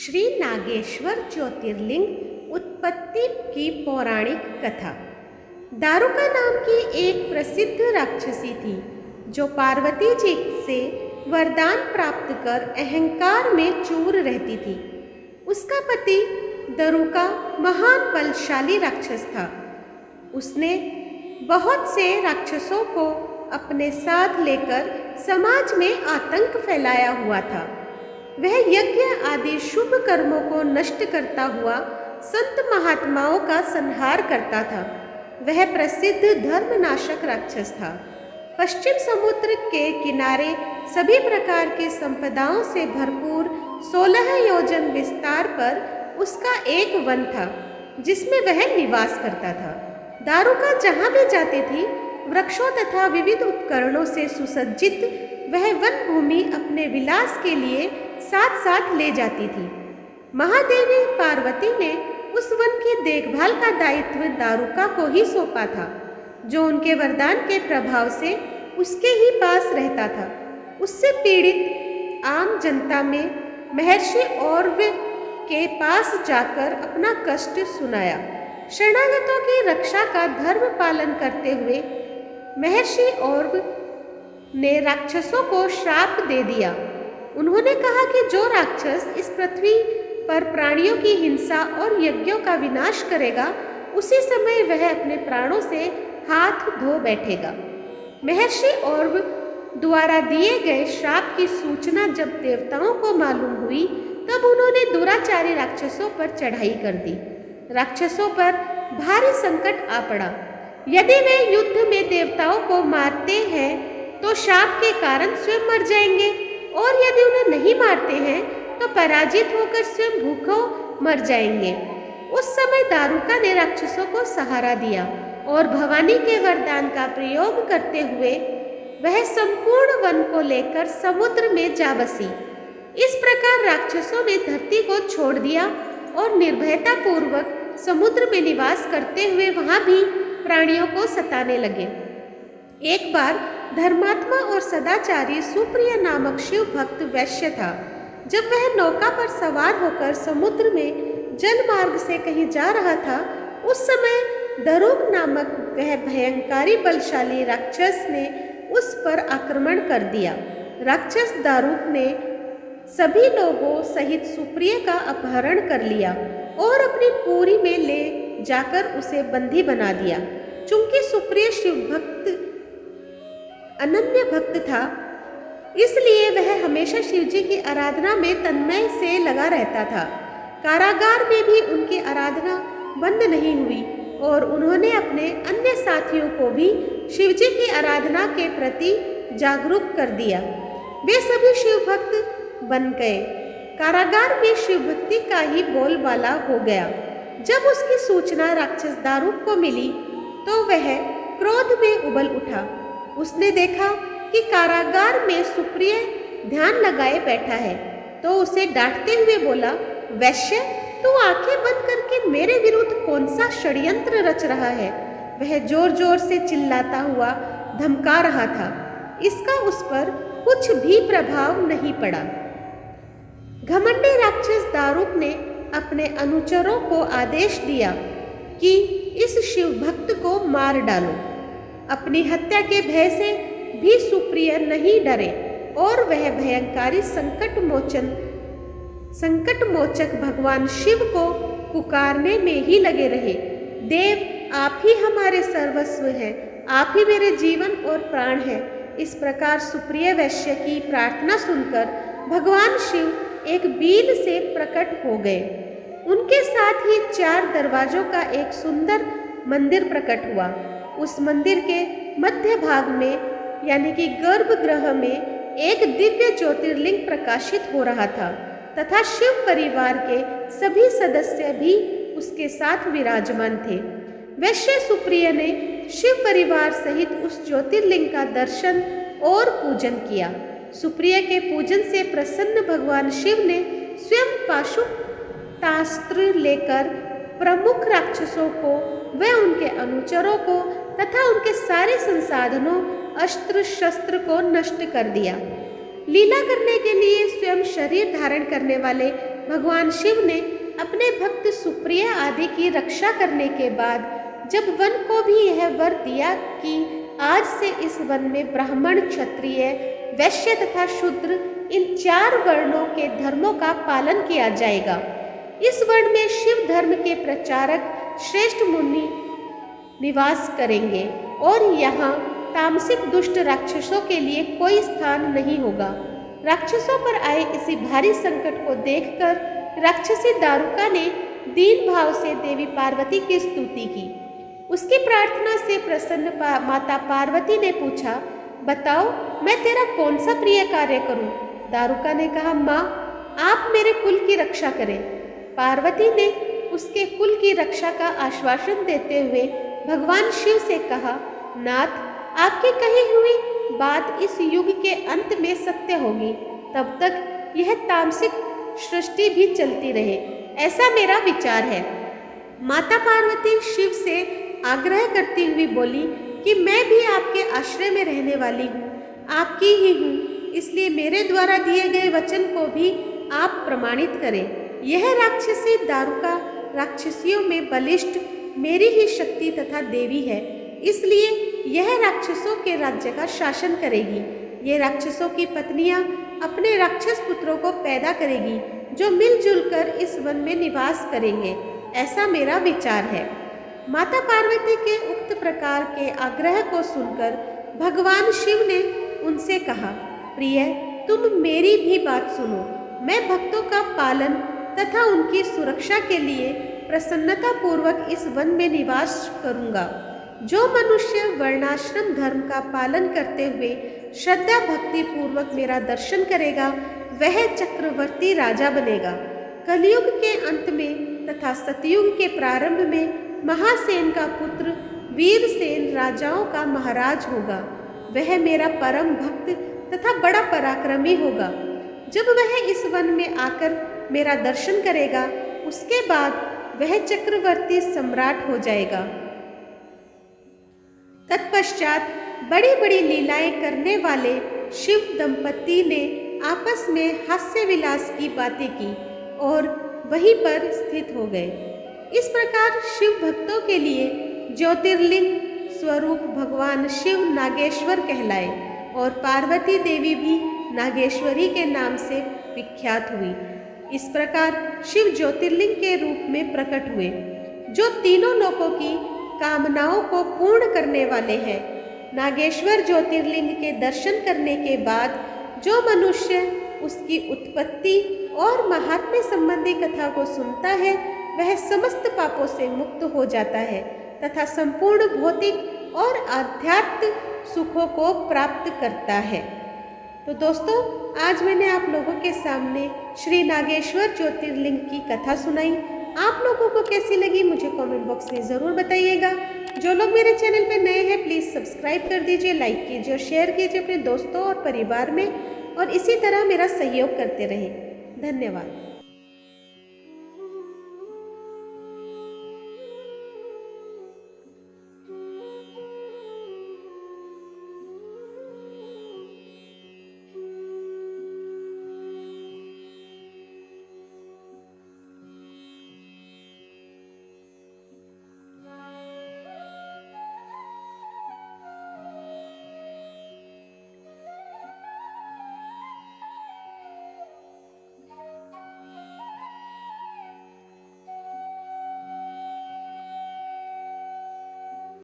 श्री नागेश्वर ज्योतिर्लिंग उत्पत्ति की पौराणिक कथा। दारुका नाम की एक प्रसिद्ध राक्षसी थी जो पार्वती जी से वरदान प्राप्त कर अहंकार में चूर रहती थी। उसका पति दारुका महान बलशाली राक्षस था। उसने बहुत से राक्षसों को अपने साथ लेकर समाज में आतंक फैलाया हुआ था। वह यज्ञ आदि शुभ कर्मों को नष्ट करता हुआ संत महात्माओं का संहार करता था। वह प्रसिद्ध धर्मनाशक राक्षस था। पश्चिम समुद्र के किनारे सभी प्रकार की संपदाओं से भरपूर 16 योजन विस्तार पर उसका एक वन था जिसमें वह निवास करता था। दारुका जहाँ भी जाती थी, वृक्षों तथा विविध उपकरणों से सुसज्जित वह वन भूमि अपने विलास के लिए साथ साथ ले जाती थी। महादेवी पार्वती ने उस वन की देखभाल का दायित्व दारुका को ही सौंपा था, जो उनके वरदान के प्रभाव से उसके ही पास रहता था। उससे पीड़ित आम जनता में महर्षि औरव के पास जाकर अपना कष्ट सुनाया। शरणागतों की रक्षा का धर्म पालन करते हुए महर्षि औरव ने राक्षसों को श्राप दे दिया। उन्होंने कहा कि जो राक्षस इस पृथ्वी पर प्राणियों की हिंसा और यज्ञों का विनाश करेगा, उसी समय वह अपने प्राणों से हाथ धो बैठेगा। महर्षि औरव द्वारा दिए गए श्राप की सूचना जब देवताओं को मालूम हुई, तब उन्होंने दुराचारी राक्षसों पर चढ़ाई कर दी। राक्षसों पर भारी संकट आ पड़ा। यदि वे युद्ध में देवताओं को मारते हैं तो शाप के कारण स्वयं मर जाएंगे, और यदि उन्हें नहीं मारते हैं तो पराजित होकर स्वयं भूखों मर जाएंगे। उस समय दारुका ने राक्षसों को सहारा दिया और भवानी के वरदान का प्रयोग करते हुए वह संपूर्ण वन को लेकर समुद्र में जा बसी। इस प्रकार राक्षसों ने धरती को छोड़ दिया और निर्भयता पूर्वक समुद्र में निवास करते हुए वहां भी प्राणियों को सताने लगे। एक बार धर्मात्मा और सदाचारी सुप्रिय नामक शिव भक्त वैश्य था। जब वह नौका पर सवार होकर समुद्र में जल मार्ग से कहीं जा रहा था, उस समय दारुक नामक वह भयंकारी बलशाली राक्षस ने उस पर आक्रमण कर दिया। राक्षस दारुक ने सभी लोगों सहित सुप्रिय का अपहरण कर लिया और अपनी पूरी में ले जाकर उसे बंदी बना दिया। चूंकि सुप्रिय शिव भक्त अनन्य भक्त था, इसलिए वह हमेशा शिवजी की आराधना में तन्मय से लगा रहता था। कारागार में भी उनकी आराधना बंद नहीं हुई और उन्होंने अपने अन्य साथियों को भी शिवजी की आराधना के प्रति जागरूक कर दिया। वे सभी शिव भक्त बन गए। कारागार में शिव भक्ति का ही बोलबाला हो गया। जब उसकी सूचना राक्षस दारुक को मिली तो वह क्रोध में उबल उठा। उसने देखा कि कारागार में सुप्रिय ध्यान लगाए बैठा है, तो उसे डांटते हुए बोला, वैश्य, तू आंखें बंद करके मेरे विरुद्ध कौन सा षड्यंत्र रच रहा है? वह जोर जोर से चिल्लाता हुआ धमका रहा था। इसका उस पर कुछ भी प्रभाव नहीं पड़ा। घमंडी राक्षस दारुक ने अपने अनुचरों को आदेश दिया कि इस शिव भक्त को मार डालो। अपनी हत्या के भय से भी सुप्रिय नहीं डरे और वह भयंकारी संकट मोचक भगवान शिव को पुकारने में ही लगे रहे। देव, आप ही हमारे सर्वस्व हैं, आप ही मेरे जीवन और प्राण हैं। इस प्रकार सुप्रिय वैश्य की प्रार्थना सुनकर भगवान शिव एक बील से प्रकट हो गए। उनके साथ ही 4 दरवाजों का एक सुंदर मंदिर प्रकट हुआ। उस मंदिर के मध्य भाग में यानी कि गर्भगृह में एक दिव्य ज्योतिर्लिंग प्रकाशित हो रहा था तथा शिव परिवार के सभी सदस्य भी उसके साथ विराजमान थे। वैश्य सुप्रिय ने शिव परिवार सहित उस ज्योतिर्लिंग का दर्शन और पूजन किया। सुप्रिय के पूजन से प्रसन्न भगवान शिव ने स्वयं पाशुपतास्त्र लेकर प्रमुख राक्षसों को व उनके अनुचरों को तथा उनके सारे संसाधनों अस्त्र शस्त्र को नष्ट कर दिया। लीला करने के लिए स्वयं शरीर धारण करने वाले भगवान शिव ने अपने भक्त सुप्रिय आदि की रक्षा करने के बाद जब वन को भी यह वर दिया कि आज से इस वन में ब्राह्मण, क्षत्रिय, वैश्य तथा शूद्र इन 4 वर्णों के धर्मों का पालन किया जाएगा। इस वन में शिव धर्म के प्रचारक श्रेष्ठ मुनि निवास करेंगे और यहाँ तामसिक दुष्ट राक्षसों के लिए कोई स्थान नहीं होगा। राक्षसों पर आए इसी भारी संकट को देखकर राक्षसी दारुका ने दीन भाव से देवी पार्वती की स्तुति की। उसकी प्रार्थना से प्रसन्न माता पार्वती ने पूछा, बताओ मैं तेरा कौन सा प्रिय कार्य करूं? दारुका ने कहा, माँ आप मेरे कुल की रक्षा करें। पार्वती ने उसके कुल की रक्षा का आश्वासन देते हुए भगवान शिव से कहा, नाथ आपकी कही हुई बात इस युग के अंत में सत्य होगी, तब तक यह तामसिक सृष्टि भी चलती रहे, ऐसा मेरा विचार है। माता पार्वती शिव से आग्रह करती हुई बोली कि मैं भी आपके आश्रय में रहने वाली हूँ, आपकी ही हूँ, इसलिए मेरे द्वारा दिए गए वचन को भी आप प्रमाणित करें। यह राक्षसी दारुका राक्षसियों में बलिष्ठ मेरी ही शक्ति तथा देवी है, इसलिए यह राक्षसों के राज्य का शासन करेगी। ये राक्षसों की पत्नियां अपने राक्षस पुत्रों को पैदा करेगी जो मिलजुल कर इस वन में निवास करेंगे, ऐसा मेरा विचार है। माता पार्वती के उक्त प्रकार के आग्रह को सुनकर भगवान शिव ने उनसे कहा, प्रिय तुम मेरी भी बात सुनो। मैं भक्तों का पालन तथा उनकी सुरक्षा के लिए प्रसन्नता पूर्वक इस वन में निवास करूंगा। जो मनुष्य वर्णाश्रम धर्म का पालन करते हुए श्रद्धा भक्ति पूर्वक मेरा दर्शन करेगा वह चक्रवर्ती राजा बनेगा। कलयुग के अंत में तथा सतयुग के प्रारंभ में महासेन का पुत्र वीरसेन राजाओं का महाराज होगा। वह मेरा परम भक्त तथा बड़ा पराक्रमी होगा। जब वह इस वन में आकर मेरा दर्शन करेगा उसके बाद वह चक्रवर्ती सम्राट हो जाएगा। तत्पश्चात बड़ी बड़ी लीलाएं करने वाले शिव दंपति ने आपस में हास्य विलास की बातें की और वहीं पर स्थित हो गए। इस प्रकार शिव भक्तों के लिए ज्योतिर्लिंग स्वरूप भगवान शिव नागेश्वर कहलाए और पार्वती देवी भी नागेश्वरी के नाम से विख्यात हुई। इस प्रकार शिव ज्योतिर्लिंग के रूप में प्रकट हुए जो तीनों लोकों की कामनाओं को पूर्ण करने वाले हैं। नागेश्वर ज्योतिर्लिंग के दर्शन करने के बाद जो मनुष्य उसकी उत्पत्ति और महात्म्य संबंधी कथा को सुनता है वह समस्त पापों से मुक्त हो जाता है तथा संपूर्ण भौतिक और आध्यात्म सुखों को प्राप्त करता है। तो दोस्तों आज मैंने आप लोगों के सामने श्री नागेश्वर ज्योतिर्लिंग की कथा सुनाई। आप लोगों को कैसी लगी मुझे कमेंट बॉक्स में ज़रूर बताइएगा। जो लोग मेरे चैनल पर नए हैं प्लीज़ सब्सक्राइब कर दीजिए, लाइक कीजिए और शेयर कीजिए अपने दोस्तों और परिवार में और इसी तरह मेरा सहयोग करते रहें। धन्यवाद।